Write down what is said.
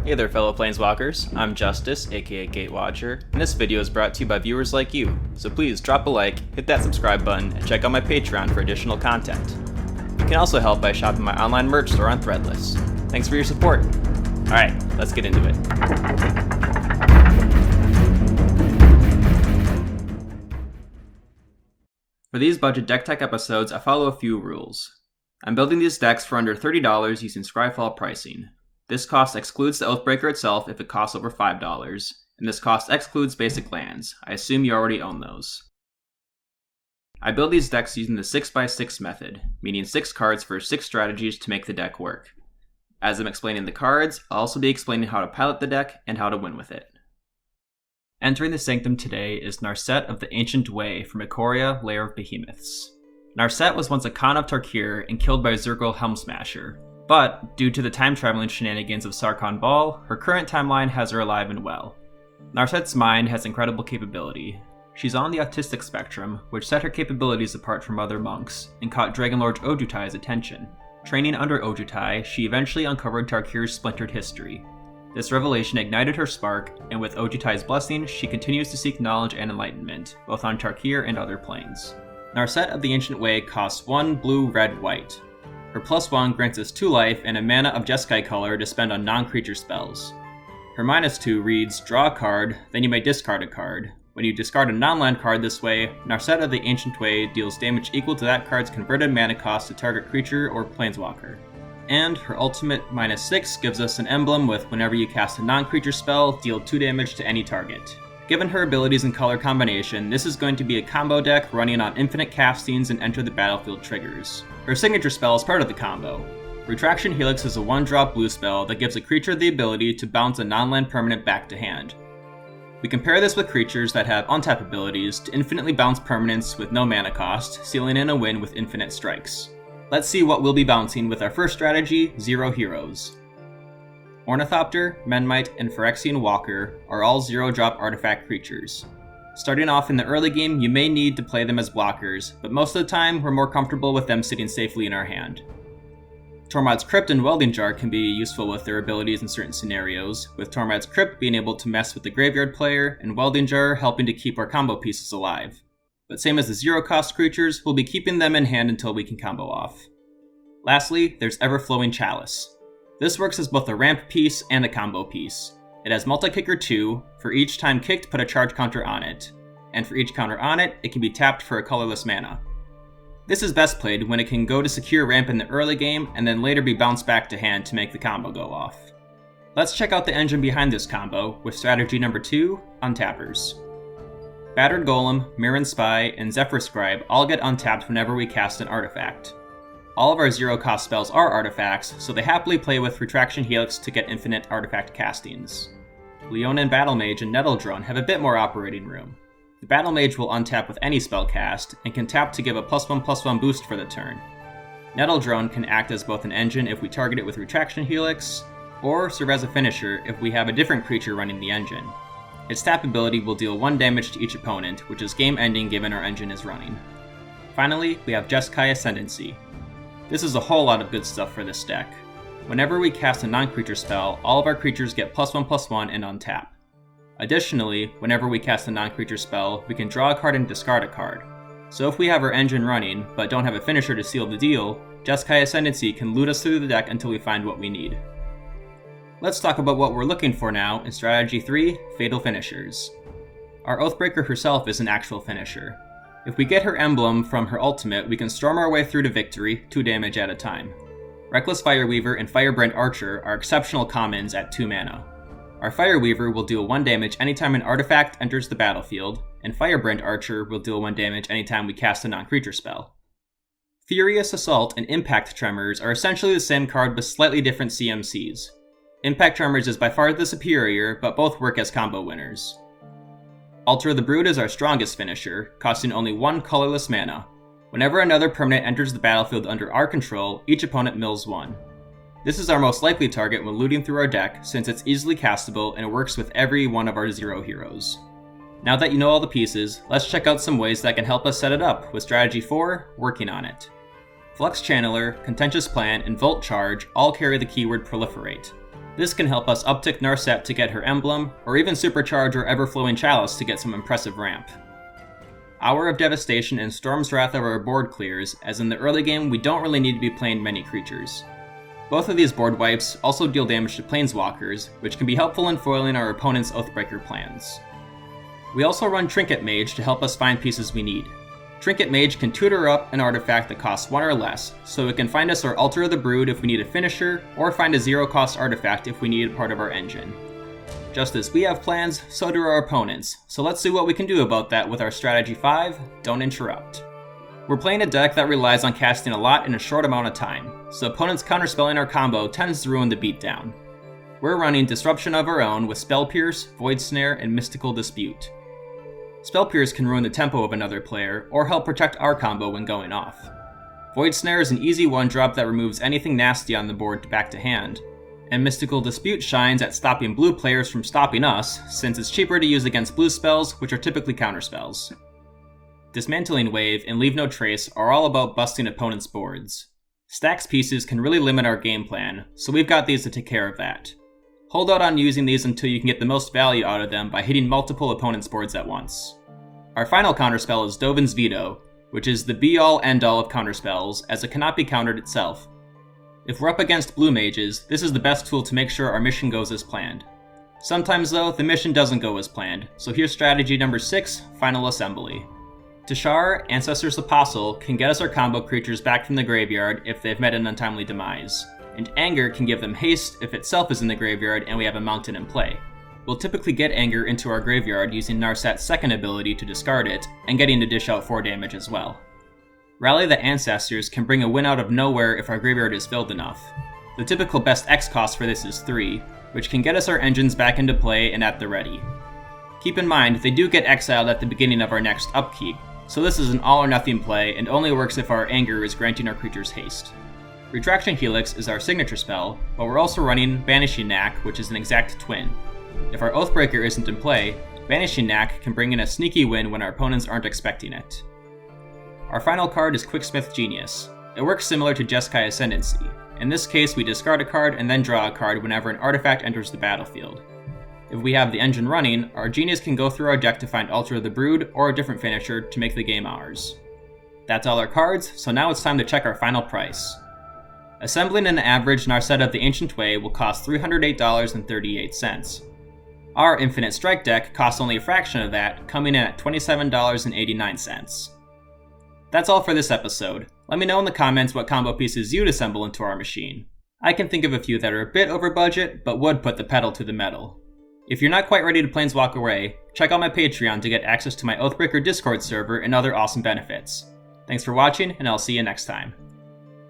Hey there fellow Planeswalkers, I'm Justice, aka Gatewatcher, and this video is brought to you by viewers like you, so please drop a like, hit that subscribe button, and check out my Patreon for additional content. You can also help by shopping my online merch store on Threadless. Thanks for your support. Alright, let's get into it. For these budget deck tech episodes, I follow a few rules. I'm building these decks for under $30 using Scryfall pricing. This cost excludes the Oathbreaker itself if it costs over $5, and this cost excludes basic lands. I assume you already own those. I build these decks using the 6x6 method, meaning 6 cards for 6 strategies to make the deck work. As I'm explaining the cards, I'll also be explaining how to pilot the deck and how to win with it. Entering the Sanctum today is Narset of the Ancient Way from Ikoria, Lair of Behemoths. Narset was once a Khan of Tarkir and killed by Zergal Helm Smasher. But, due to the time-traveling shenanigans of Sarkhan Ball, her current timeline has her alive and well. Narset's mind has incredible capability. She's on the autistic spectrum, which set her capabilities apart from other monks, and caught Dragonlord Ojutai's attention. Training under Ojutai, she eventually uncovered Tarkir's splintered history. This revelation ignited her spark, and with Ojutai's blessing, she continues to seek knowledge and enlightenment, both on Tarkir and other planes. Narset of the Ancient Way costs 1 blue, red, white. Her +1 grants us 2 life and a mana of Jeskai color to spend on non-creature spells. Her -2 reads, draw a card, then you may discard a card. When you discard a non-land card this way, Narset of the Ancient Way deals damage equal to that card's converted mana cost to target creature or planeswalker. And her ultimate -6 gives us an emblem with whenever you cast a non-creature spell, deal 2 damage to any target. Given her abilities and color combination, this is going to be a combo deck running on infinite castings and enter the battlefield triggers. Her signature spell is part of the combo. Retraction Helix is a 1-drop blue spell that gives a creature the ability to bounce a non-land permanent back to hand. We compare this with creatures that have untap abilities to infinitely bounce permanents with no mana cost, sealing in a win with infinite strikes. Let's see what we'll be bouncing with our first strategy, Zero Heroes. Ornithopter, Menmite, and Phyrexian Walker are all 0-drop artifact creatures. Starting off in the early game, you may need to play them as blockers, but most of the time we're more comfortable with them sitting safely in our hand. Tormod's Crypt and Welding Jar can be useful with their abilities in certain scenarios, with Tormod's Crypt being able to mess with the graveyard player, and Welding Jar helping to keep our combo pieces alive. But same as the 0-cost creatures, we'll be keeping them in hand until we can combo off. Lastly, there's Everflowing Chalice. This works as both a ramp piece and a combo piece. It has multi-kicker 2, for each time kicked put a charge counter on it, and for each counter on it, it can be tapped for a colorless mana. This is best played when it can go to secure ramp in the early game and then later be bounced back to hand to make the combo go off. Let's check out the engine behind this combo with strategy number 2, Untappers. Battered Golem, Mirran Spy, and Zephyr Scribe all get untapped whenever we cast an artifact. All of our 0-cost spells are artifacts, so they happily play with Retraction Helix to get infinite artifact castings. Leonin Battlemage and Nettledrone have a bit more operating room. The Battlemage will untap with any spell cast, and can tap to give a +1/+1 boost for the turn. Nettledrone can act as both an engine if we target it with Retraction Helix, or serve as a finisher if we have a different creature running the engine. Its tap ability will deal 1 damage to each opponent, which is game ending given our engine is running. Finally, we have Jeskai Ascendancy. This is a whole lot of good stuff for this deck. Whenever we cast a non-creature spell, all of our creatures get +1/+1 and untap. Additionally, whenever we cast a non-creature spell, we can draw a card and discard a card. So if we have our engine running, but don't have a finisher to seal the deal, Jeskai Ascendancy can loot us through the deck until we find what we need. Let's talk about what we're looking for now in strategy 3, Fatal Finishers. Our Oathbreaker herself is an actual finisher. If we get her emblem from her ultimate, we can storm our way through to victory, 2 damage at a time. Reckless Fireweaver and Firebrand Archer are exceptional commons at 2 mana. Our Fireweaver will deal 1 damage anytime an artifact enters the battlefield, and Firebrand Archer will deal 1 damage anytime we cast a non-creature spell. Furious Assault and Impact Tremors are essentially the same card with slightly different CMCs. Impact Tremors is by far the superior, but both work as combo winners. Altar of the Brood is our strongest finisher, costing only 1 colorless mana. Whenever another permanent enters the battlefield under our control, each opponent mills 1. This is our most likely target when looting through our deck, since it's easily castable and it works with every one of our 0 heroes. Now that you know all the pieces, let's check out some ways that can help us set it up, with strategy 4, Working on It. Flux Channeler, Contentious Plan, and Volt Charge all carry the keyword Proliferate. This can help us uptick Narset to get her emblem, or even supercharge our Everflowing Chalice to get some impressive ramp. Hour of Devastation and Storm's Wrath over our board clears, as in the early game we don't really need to be playing many creatures. Both of these board wipes also deal damage to Planeswalkers, which can be helpful in foiling our opponent's Oathbreaker plans. We also run Trinket Mage to help us find pieces we need. Trinket Mage can tutor up an artifact that costs 1 or less, so it can find us our Altar of the Brood if we need a finisher, or find a 0-cost artifact if we need part of our engine. Just as we have plans, so do our opponents, so let's see what we can do about that with our Strategy 5, Don't Interrupt. We're playing a deck that relies on casting a lot in a short amount of time, so opponents counterspelling our combo tends to ruin the beatdown. We're running Disruption of our own with Spell Pierce, Void Snare, and Mystical Dispute. Spell Pierce can ruin the tempo of another player, or help protect our combo when going off. Void Snare is an easy 1-drop that removes anything nasty on the board back to hand, and Mystical Dispute shines at stopping blue players from stopping us, since it's cheaper to use against blue spells, which are typically counterspells. Dismantling Wave and Leave No Trace are all about busting opponents' boards. Stacks pieces can really limit our game plan, so we've got these to take care of that. Hold out on using these until you can get the most value out of them by hitting multiple opponents' boards at once. Our final counterspell is Dovin's Veto, which is the be-all end-all of counterspells, as it cannot be countered itself. If we're up against blue mages, this is the best tool to make sure our mission goes as planned. Sometimes though, the mission doesn't go as planned, so here's strategy number 6, Final Assembly. Tashar, Ancestor's Apostle, can get us our combo creatures back from the graveyard if they've met an untimely demise, and Anger can give them haste if itself is in the graveyard and we have a mountain in play. We'll typically get Anger into our graveyard using Narset's second ability to discard it, and getting to dish out 4 damage as well. Rally the Ancestors can bring a win out of nowhere if our graveyard is filled enough. The typical best X cost for this is 3, which can get us our engines back into play and at the ready. Keep in mind, they do get exiled at the beginning of our next upkeep, so this is an all or nothing play and only works if our Anger is granting our creatures haste. Retraction Helix is our signature spell, but we're also running Banishing Knack, which is an exact twin. If our Oathbreaker isn't in play, Banishing Knack can bring in a sneaky win when our opponents aren't expecting it. Our final card is Quicksmith Genius. It works similar to Jeskai Ascendancy. In this case, we discard a card and then draw a card whenever an artifact enters the battlefield. If we have the engine running, our Genius can go through our deck to find Altar of the Brood or a different finisher to make the game ours. That's all our cards, so now it's time to check our final price. Assembling an average Narset of the Ancient Way will cost $308.38. Our Infinite Strike deck costs only a fraction of that, coming in at $27.89. That's all for this episode. Let me know in the comments what combo pieces you'd assemble into our machine. I can think of a few that are a bit over budget, but would put the pedal to the metal. If you're not quite ready to planeswalk away, check out my Patreon to get access to my Oathbreaker Discord server and other awesome benefits. Thanks for watching, and I'll see you next time.